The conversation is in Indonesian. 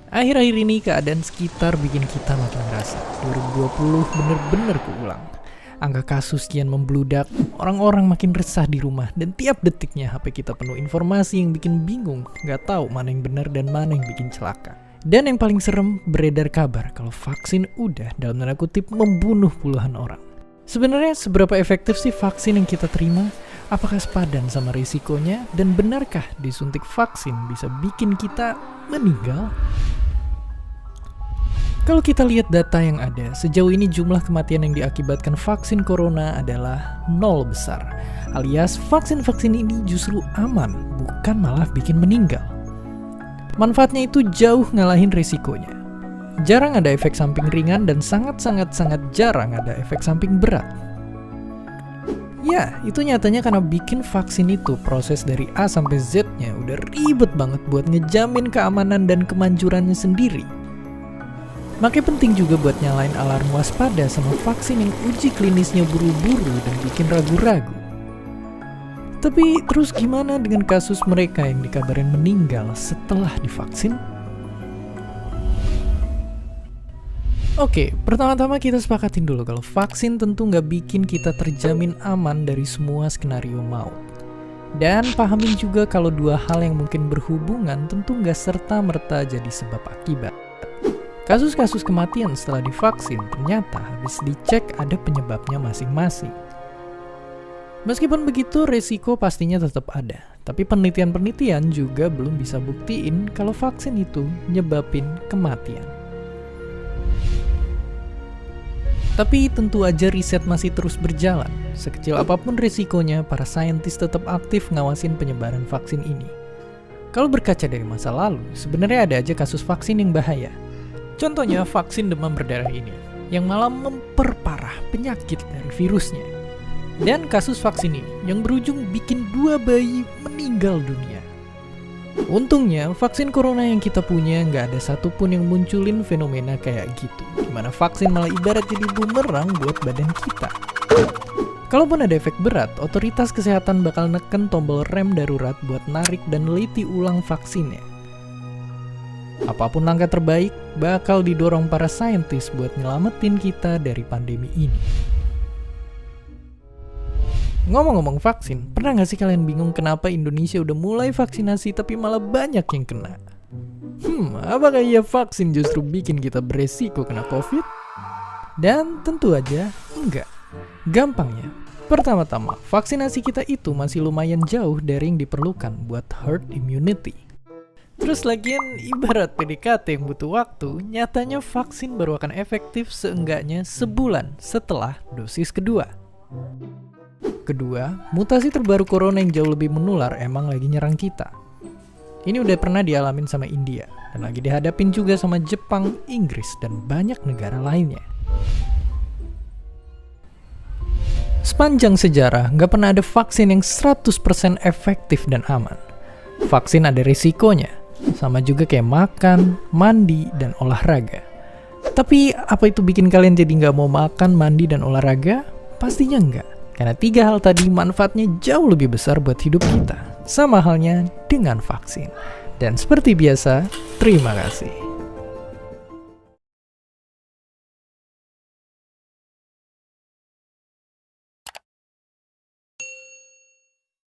Akhir-akhir ini keadaan sekitar bikin kita makin ngerasa 2020 bener-bener keulang. Angka kasus kian membludak, orang-orang makin resah di rumah, dan tiap detiknya HP kita penuh informasi yang bikin bingung, gak tahu mana yang benar dan mana yang bikin celaka. Dan yang paling serem, beredar kabar kalau vaksin udah dalam tanda kutip membunuh puluhan orang. Sebenarnya seberapa efektif sih vaksin yang kita terima? Apakah sepadan sama risikonya? Dan benarkah disuntik vaksin bisa bikin kita meninggal? Kalau kita lihat data yang ada, sejauh ini jumlah kematian yang diakibatkan vaksin corona adalah 0 besar. Alias vaksin-vaksin ini justru aman, bukan malah bikin meninggal. Manfaatnya itu jauh ngalahin risikonya. Jarang ada efek samping ringan dan sangat jarang ada efek samping berat. Ya, itu nyatanya karena bikin vaksin itu proses dari A sampai Z-nya udah ribet banget buat ngejamin keamanan dan kemanjurannya sendiri. Makanya penting juga buat nyalain alarm waspada sama vaksin yang uji klinisnya buru-buru dan bikin ragu-ragu. Tapi terus gimana dengan kasus mereka yang dikabarin meninggal setelah divaksin? Oke, pertama-tama kita sepakatin dulu kalau vaksin tentu nggak bikin kita terjamin aman dari semua skenario maut. Dan pahamin juga kalau dua hal yang mungkin berhubungan tentu nggak serta-merta jadi sebab akibat. Kasus-kasus kematian setelah divaksin ternyata habis dicek ada penyebabnya masing-masing. Meskipun begitu, resiko pastinya tetap ada. Tapi penelitian-penelitian juga belum bisa buktiin kalau vaksin itu nyebabin kematian. Tapi tentu aja riset masih terus berjalan. Sekecil apapun risikonya, para saintis tetap aktif ngawasin penyebaran vaksin ini. Kalau berkaca dari masa lalu, sebenarnya ada aja kasus vaksin yang bahaya. Contohnya vaksin demam berdarah ini, yang malah memperparah penyakit dari virusnya. Dan kasus vaksin ini, yang berujung bikin 2 bayi meninggal dunia. Untungnya, vaksin corona yang kita punya nggak ada satupun yang munculin fenomena kayak gitu. Dimana vaksin malah ibarat jadi bumerang buat badan kita. Kalaupun ada efek berat, otoritas kesehatan bakal neken tombol rem darurat buat narik dan neliti ulang vaksinnya. Apapun langkah terbaik, bakal didorong para saintis buat nyelamatin kita dari pandemi ini. Ngomong-ngomong vaksin, pernah gak sih kalian bingung kenapa Indonesia udah mulai vaksinasi tapi malah banyak yang kena? Apakah iya vaksin justru bikin kita beresiko kena COVID? Dan tentu aja enggak. Gampangnya, pertama-tama, vaksinasi kita itu masih lumayan jauh dari yang diperlukan buat herd immunity. Terus lagian ibarat PDKT yang butuh waktu, nyatanya vaksin baru akan efektif seenggaknya sebulan setelah dosis kedua. Kedua, mutasi terbaru corona yang jauh lebih menular emang lagi nyerang kita. Ini udah pernah dialamin sama India, dan lagi dihadapin juga sama Jepang, Inggris, dan banyak negara lainnya. Sepanjang sejarah, nggak pernah ada vaksin yang 100% efektif dan aman. Vaksin ada risikonya, sama juga kayak makan, mandi, dan olahraga. Tapi apa itu bikin kalian jadi nggak mau makan, mandi, dan olahraga? Pastinya enggak. Karena 3 hal tadi manfaatnya jauh lebih besar buat hidup kita. Sama halnya dengan vaksin. Dan seperti biasa, terima kasih.